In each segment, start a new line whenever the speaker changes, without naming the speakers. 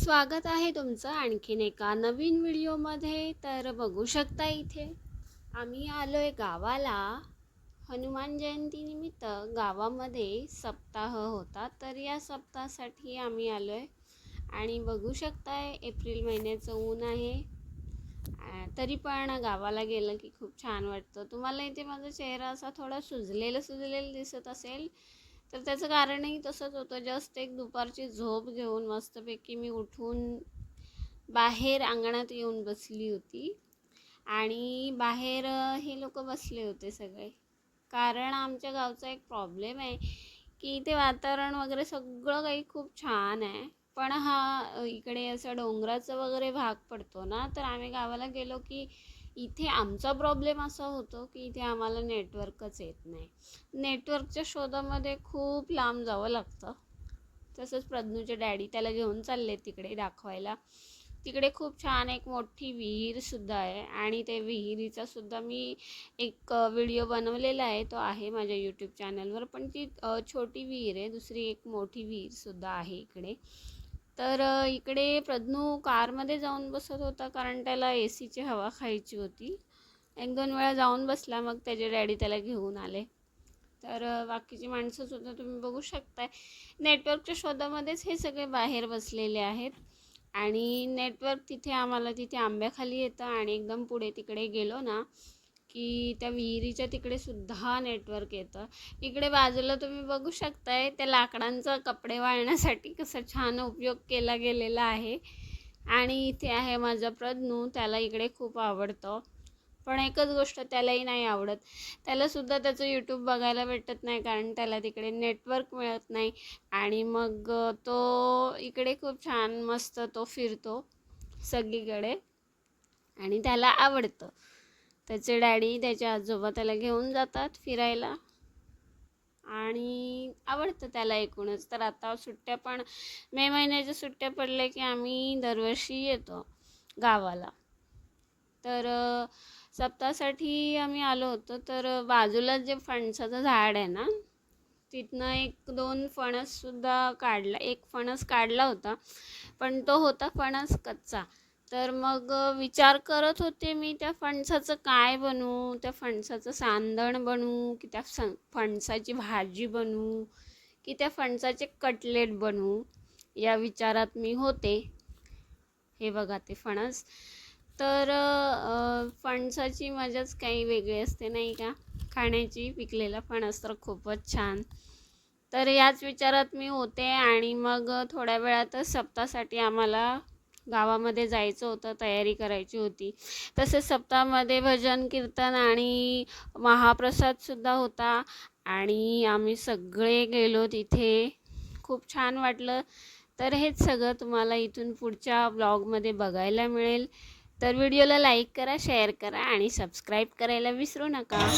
स्वागत आहे तुमचं आणखीन एका नवीन व्हिडिओमध्ये। तर बघू शकता इथे आम्ही आलोय गावाला। हनुमान जयंतीनिमित्त गावामध्ये सप्ताह होता, तर या सप्ताहासाठी आम्ही आलोय। आणि बघू शकताय एप्रिल महिन्याचं ऊन आहे, तरी पण गावाला गेलं की खूप छान वाटतं। तुम्हाला इथे माझा चेहरा असा थोडा सुजलेला दिसत असेल, तर त्याचं कारणही तसंच होतं। जस्ट एक दुपारची झोप घेऊन मस्तपैकी मी उठून बाहेर अंगणात येऊन बसली होती। आणि बाहेर हे लोक बसले होते सगळे, कारण आमच्या गावचा एक प्रॉब्लेम आहे की इथे वातावरण वगैरे सगळं काही खूप छान आहे, पण हा इकडे असं डोंगराचं वगैरे भाग पडतो ना, तर आम्ही गावाला गेलो की इथे आमचा प्रॉब्लेम असा होतो की इथे आम्हाला नेटवर्कच येत नाही। नेटवर्कच्या शोधामध्ये खूप लांब जावं लागतं। तसंच प्रज्ञूचे डॅडी त्याला घेऊन चालले तिकडे दाखवायला। तिकडे खूप छान एक मोठी विहीरसुद्धा आहे, आणि ते विहिरीचा सुद्धा मी एक व्हिडिओ बनवलेला आहे, तो आहे माझ्या यूट्यूब चॅनलवर। पण ती छोटी विहीर आहे, दुसरी एक मोठी विहीरसुद्धा आहे इकडे। तर इकडे प्रज्ञू कारमध्ये जाऊन बसत होता, कारण त्याला AC ची हवा खायची होती। 1-2 वेळा जाऊन बसला, मग त्याचे डॅडी त्याला घेऊन आले। तर बाकीची माणसंसुद्धा तुम्ही बघू शकताय नेटवर्कच्या शोधामध्येच हे सगळे बाहेर बसलेले आहेत। आणि नेटवर्क तिथे आम्हाला तिथे आंब्याखाली येतं, आणि एकदम पुढे तिकडे गेलो ना की त्या विहिरीच्या तिकडे सुद्धा नेटवर्क येतं। इकडे बाजूला तुम्ही बघू शकताय त्या लाकडांचा कपडे वाळण्यासाठी कसा छान उपयोग केला गेलेला आहे। आणि इथे आहे माझा प्रज्ञू, त्याला इकडे खूप आवडतं। पण एकच गोष्ट त्यालाही नाही आवडत, त्यालासुद्धा त्याचं यूट्यूब बघायला भेटत नाही, कारण त्याला तिकडे नेटवर्क मिळत नाही। आणि मग तो इकडे खूप छान मस्त तो फिरतो सगळीकडे, आणि त्याला आवडतं। त्याचे डॅडी त्याचे आजोबा त्याला घेऊन जातात फिरायला, आणि आवडतं त्याला एकूणच। तर आता सुट्ट्या पण मे महिन्याच्या सुट्ट्या पडल्या की आम्ही दरवर्षी येतो गावाला। तर सप्ताहासाठी आम्ही आलो होतो। तर बाजूला जे फणसाचं झाड आहे ना, तिथनं 1-2 फणससुद्धा काढला, एक फणस काढला होता, पण तो होता फणस कच्चा। तर मग विचार करत होते मी त्या फणसाचं काय बनवू, त्या फणसाचं सांदण बनवू की त्या फणसाची भाजी बनवू की त्या फणसाचे कटलेट बनवू, या विचारात मी होते। हे बघा ते फणस। तर फणसाची मजाच काही वेगळी असते नाही का खाण्याची, पिकलेला फणस तर खूपच छान। तर याच विचारात मी होते, आणि मग थोड्या वेळातच सप्ताहासाठी आम्हाला गावामध्ये जायचं होतं, तयारी करायची होती। तसेच सप्ताहामध्ये भजन कीर्तन आणि महाप्रसादसुद्धा होता, आणि आम्ही सगळे गेलो तिथे, खूप छान वाटलं। तर हेच सगळं तुम्हाला इथून पुढच्या ब्लॉगमध्ये बघायला मिळेल। तर व्हिडिओला लाईक करा, शेअर करा आणि सबस्क्राईब करायला विसरू नका।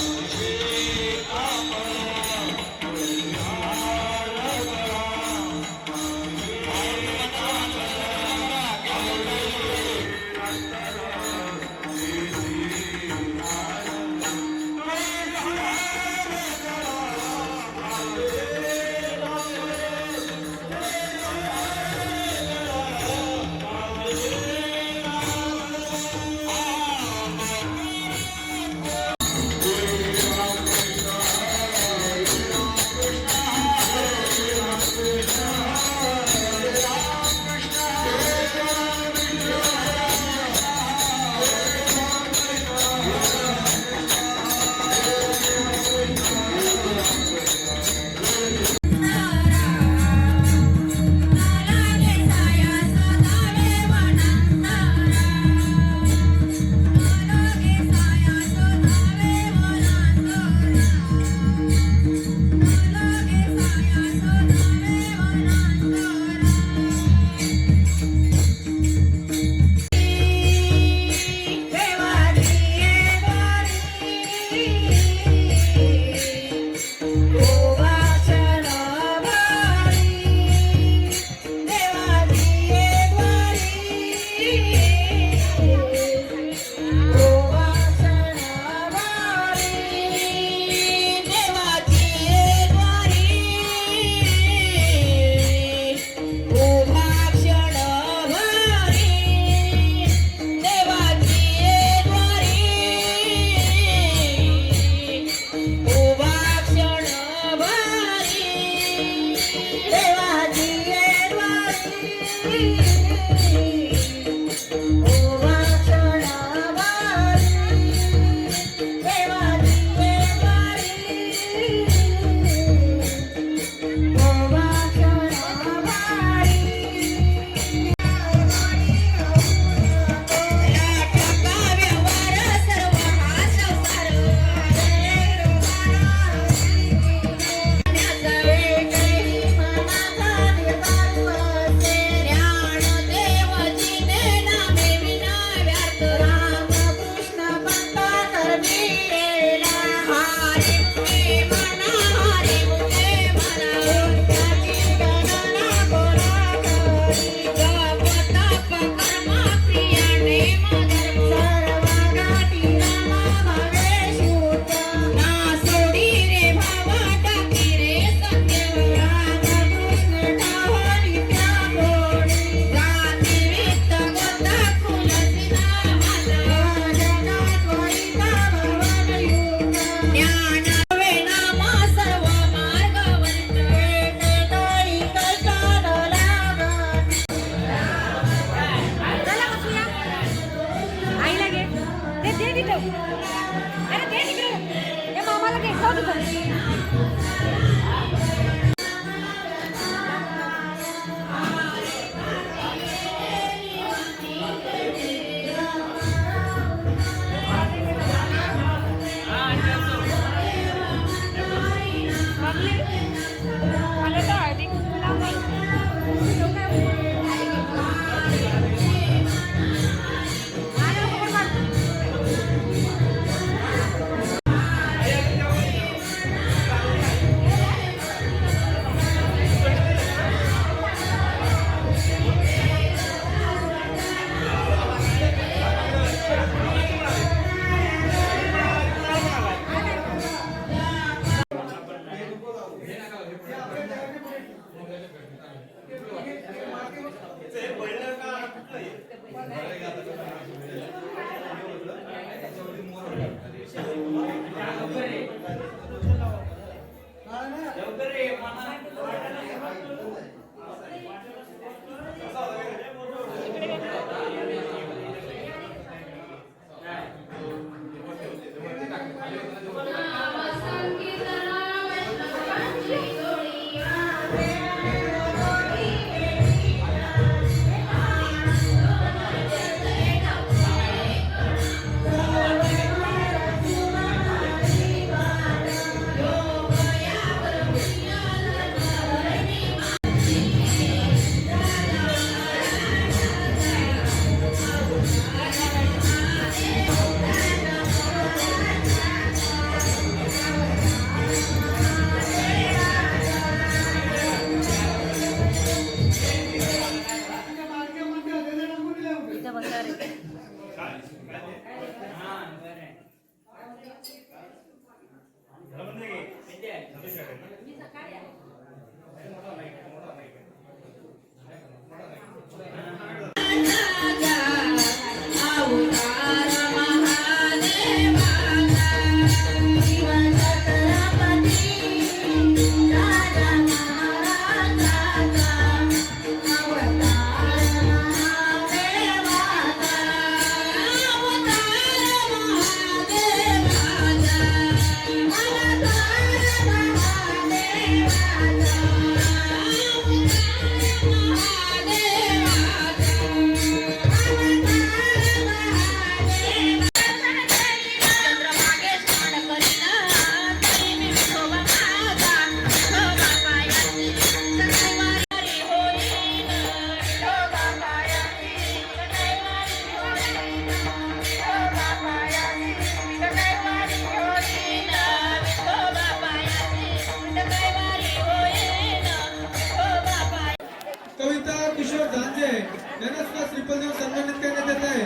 त्यांना सुद्धा श्रीफल देऊन सन्मानित करण्यात येत आहे।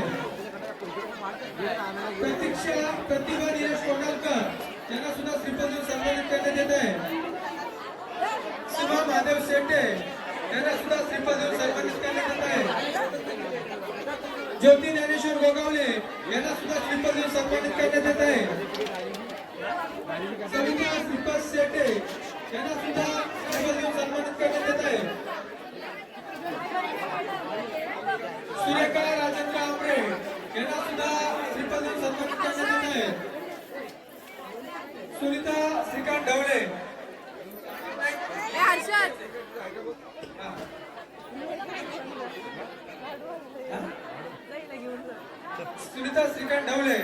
प्रतीक्षा प्रतिभा निलेश कोंडालकर त्यांना सुद्धा श्रीफल देऊन सन्मानित करण्यात येत आहे। सुभा महादेव शेटे त्यांना सुद्धा श्रीफल देऊन सन्मानित करण्यात येत आहे। ज्योती ज्ञानेश्वर गोगावले यांना सुद्धा श्रीफल देऊन सन्मानित करण्यात येत आहे। सविता श्रीपाद शेटे यांना सुद्धा श्रीफल देऊन सन्मानित करण्यात येत आहे। सुरेखा राजेंद्र आंबरे यांना सुद्धा श्रीफळ देऊन सन्मानित करण्यात येत आहे. सुनीता श्रीकांत ढवळे सुनीता श्रीकांत ढवळे